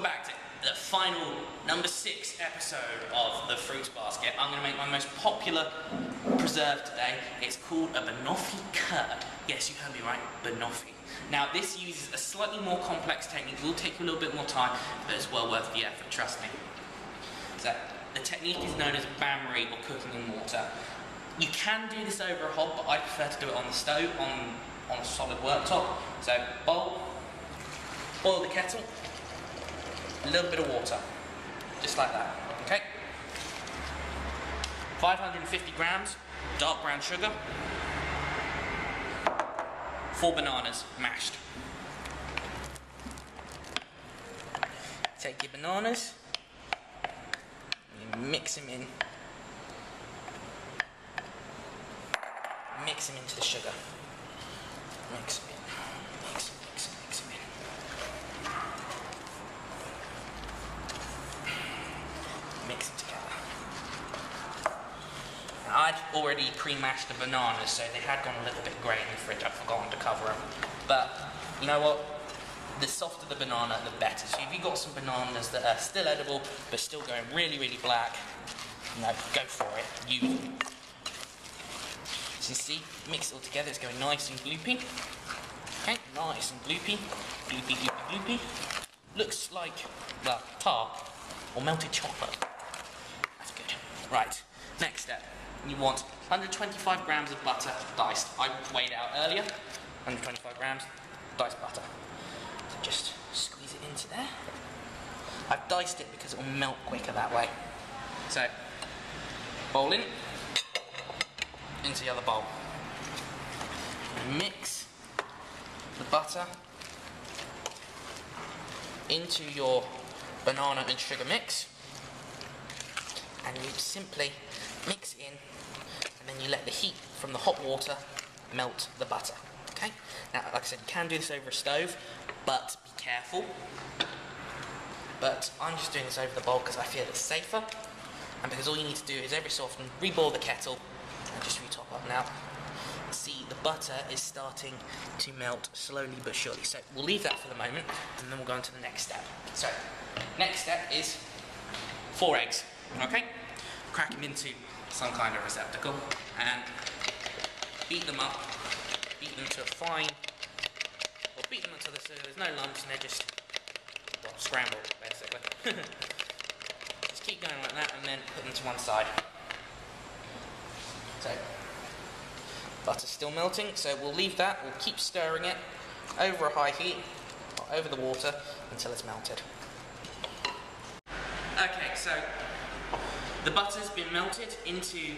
welcome back to the final number 6 episode of the Fruits Basket. I'm going to make my most popular preserve today. It's called a Banoffee curd. Yes, you heard me right, Banoffee. Now this uses a slightly more complex technique. It will take you a little bit more time, but it's well worth the effort, trust me. So the technique is known as bain-marie or cooking in water. You can do this over a hob, but I prefer to do it on the stove, on a solid worktop. So boil the kettle, a little bit of water, just like that, okay? 550 grams dark brown sugar, 4 bananas mashed. Take your bananas, and mix them in. Mix them into the sugar. Mix them in. Mix them in. Mix them together. Now, I'd already pre-mashed the bananas, so they had gone a little bit grey in the fridge. I'd forgotten to cover them. But you know what? The softer the banana, the better. So if you've got some bananas that are still edible, but still going really, really black, you know, go for it. Use them. So you see, mix it all together, it's going nice and gloopy. Okay, nice and gloopy. Gloopy, gloopy, gloopy. Looks like, well, tar or melted chocolate. That's good. Right, next step. You want 125 grams of butter diced. I weighed it out earlier. 125 grams diced butter. So just squeeze it into there. I've diced it because it will melt quicker that way. So, bowl in. Into the other bowl. Mix the butter into your banana and sugar mix, and you simply mix it in, and then you let the heat from the hot water melt the butter. Okay? Now, like I said, you can do this over a stove, but be careful. But I'm just doing this over the bowl because I feel it's safer, and because all you need to do is every so often reboil the kettle and just re-top up. Now, see, the butter is starting to melt slowly but surely. So we'll leave that for the moment, and then we'll go on to the next step. So, next step is 4 eggs, okay? Crack them into some kind of receptacle, and beat them up, beat them to a fine, or beat them until there's no lumps and they're just, well, scrambled, basically. Just keep going like that, and then put them to one side. So, butter's still melting, so we'll leave that, we'll keep stirring it over a high heat, or over the water, until it's melted. Okay, so the butter's been melted into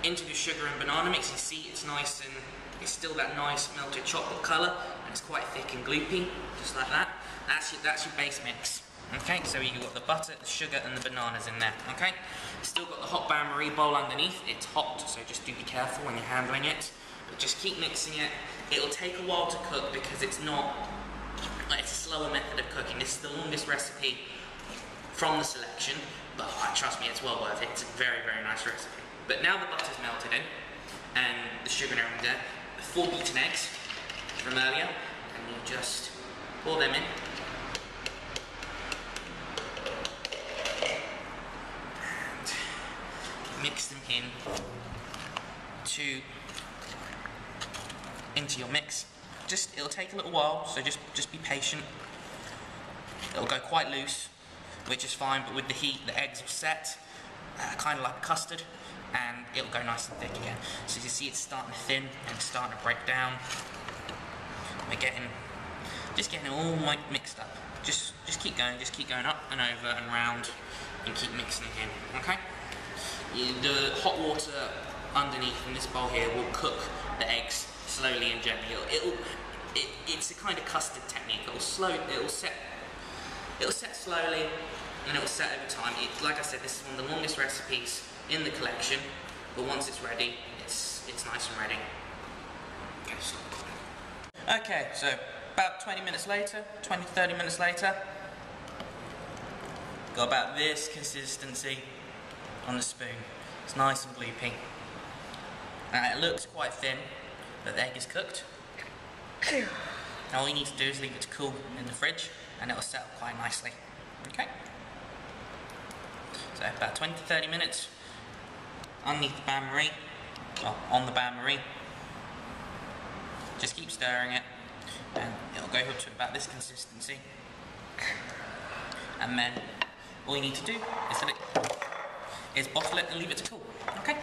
the sugar and banana mix. You see it's nice and it's still that nice melted chocolate colour, and it's quite thick and gloopy, just like that. That's your base mix. Okay, so you've got the butter, the sugar and the bananas in there, okay? Still got the hot bain-marie bowl underneath. It's hot, so just do be careful when you're handling it. But just keep mixing it. It'll take a while to cook because it's not, like, it's a slower method of cooking. This is the longest recipe from the selection, but trust me, it's well worth it. It's a very, very nice recipe. But now the butter's melted in, and the sugar and everything's there, the 4 beaten eggs from earlier, and you just pour them in. Mix them into your mix. It'll take a little while, so just be patient. It'll go quite loose, which is fine, but with the heat, the eggs will set, kind of like custard, and it'll go nice and thick again. So you see it's starting to thin and it's starting to break down. We're just getting it all mixed up. Just keep going up and over and round, and keep mixing it in, okay? The hot water underneath in this bowl here will cook the eggs slowly and gently. It's a kind of custard technique. It'll set slowly and it'll set over time. Like I said, this is one of the longest recipes in the collection, but once it's ready, it's nice and ready. Okay, stop. Okay, so about 20 minutes later, 20-30 minutes later, got about this consistency on the spoon. It's nice and gloopy. Now it looks quite thin, but the egg is cooked. Now all you need to do is leave it to cool in the fridge, and it'll settle quite nicely. Okay? So about 20 to 30 minutes underneath the bain-marie, well, on the bain-marie. Just keep stirring it, and it'll go up to about this consistency. And then all you need to do is bottle it and leave it to cool. Okay?